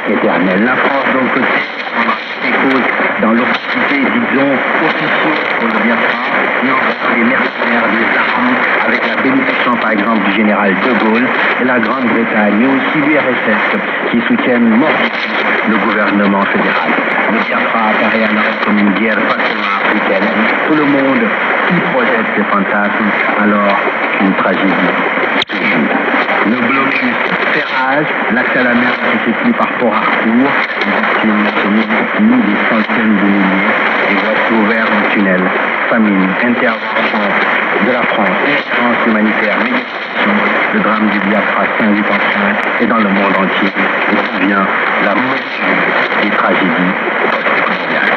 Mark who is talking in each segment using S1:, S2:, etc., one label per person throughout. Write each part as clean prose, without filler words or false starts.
S1: éternelle. La France, donc, cause dans l'hostilité, disons, officieuse pour le Biafra, et envoie des mercenaires, des armes, avec la bénédiction, par exemple, du général de Gaulle, et la Grande-Bretagne, mais aussi l'URSS, qui soutiennent mordicus le gouvernement fédéral. Le Biafra apparaît alors comme une guerre pas seulement africaine. Tout le monde y projette ses fantasmes, alors qu'une tragédie se joue. Le blocus fait rage, l'accès à la mer se multiplie par Port Harcourt, les victimes se multiplient des centaines de milliers, et voici ouvert un tunnel, famine, intervention de la France, urgence humanitaire, médiation, le drame du Biafra s'invite en France et dans le monde entier, et devient la mesure des tragédies post-coloniales.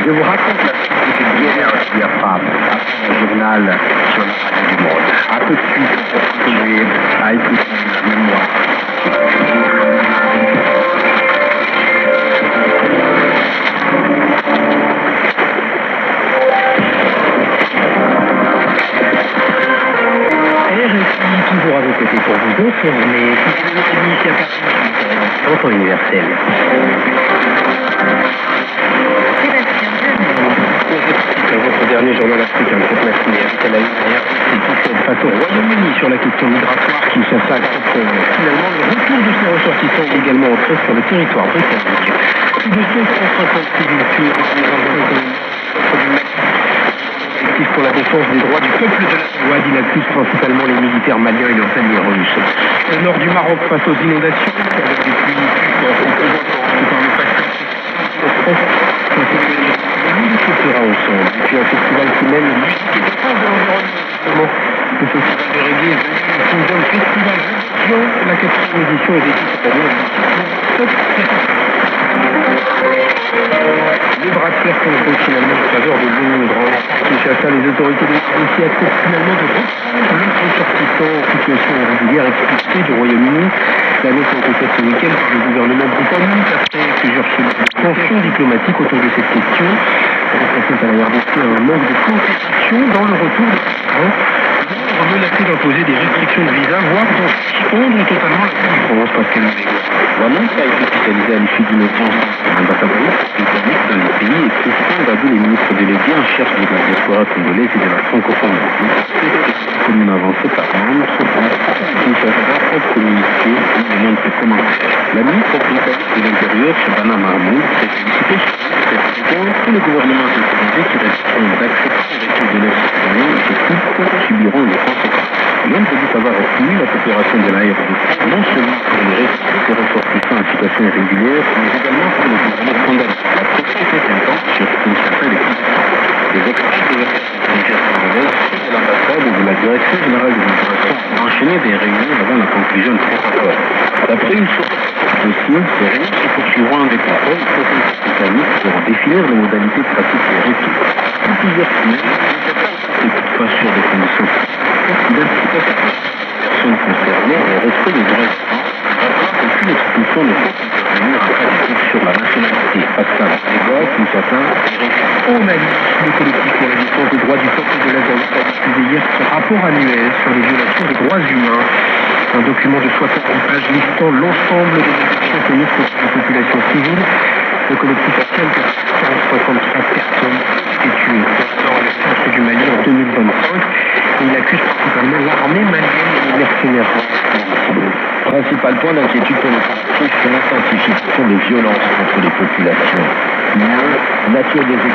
S1: Je vous raconte la suite de cette guerre qui a frappé après un journal sur la radio du monde. A tout de suite, pour continuer à écouter la mémoire. RFI, toujours à vos côtés pour vous informer. Ici à Paris, temps universel. Votre dernier journal africain cette matinée avec à la lumière face au Royaume-Uni sur la question migratoire. Kinshasa accepte finalement le retour de ses ressortissants également entrés sur le territoire britannique. Plus de 256 véhicules collectif pour la défense des droits du peuple de la Ouad. Il accuse principalement les militaires maliens et leurs alliés russes. Au nord du Maroc, face aux inondations, avec des pluies tout en le passé. Tout sera ensemble. Et puis un festival qui mène la musique et défense de l'environnement. Le festival de reggae est devenu un festival religion. La 4e édition est dédiée cette année les bras de fer sont finalement en faveur de Londres. Kinshasa, les autorités de Russie acceptent finalement de reprendre les ressortissants en situation irrégulière expulsés du Royaume-Uni. L'annonce a été faite ce week-end par le gouvernement britannique après plusieurs semaines de tensions diplomatiques autour de cette question. La réponse a d'ailleurs décrit un manque de compétition dans le retour des migrants. On menacé d'imposer des restrictions de visa, voire d'en suspendre totalement la France parce qu'elle l'annonce a été officialisée à l'issue d'une audience ambassadrice britannique dans les pays et Christian Babou, les ministres délégués en charge de la diaspora congolaise et de la francophonie. Comme une avancée par membre, Kinshasa a communiqué une demande de commentaire. La ministre britannique de l'Intérieur, Shabana Mahmoud, s'est félicitée sur cette question que le gouvernement sécurisé qui resteront d'accepter le retour de leurs citoyens et que subiront les conséquences. L'homme dit avoir retenu la coopération de la RDC, non seulement pour les restes des ressortissants en situation irrégulière, mais également pour les gouvernements condamnés. La pression est intense sur Kinshasa et les des experts de l'Affaires congolaise de l'ambassade et de la direction générale de l'immigration ont enchaîné des réunions avant la conclusion de cet accord. D'après une source dossier, ces réunions se poursuivront avec la haute autorité britannique pour définir les modalités pratiques des retours. Pour plusieurs semaines, c'est toutefois sur des conditions d'identification des personnes concernées et respect des droits humains, rappelant qu'aucune expulsion ne peut intervenir en cas de doute sur la nationalité. Pascal Grégoire, Kinshasa, au Mali, le collectif pour la défense des droits du peuple de l'Azawad a diffusé hier son rapport annuel sur les violations des droits humains. Un document de 60 pages listant l'ensemble des actions commises contre la population civile. Le collectif affirme que 163 personnes ont été tuées dans le centre du Mali en 2025 et il accuse principalement l'armée malienne et les mercenaires. Principal point d'inquiétude pour le collectif, c'est l'intensification des violences contre les populations. Nature des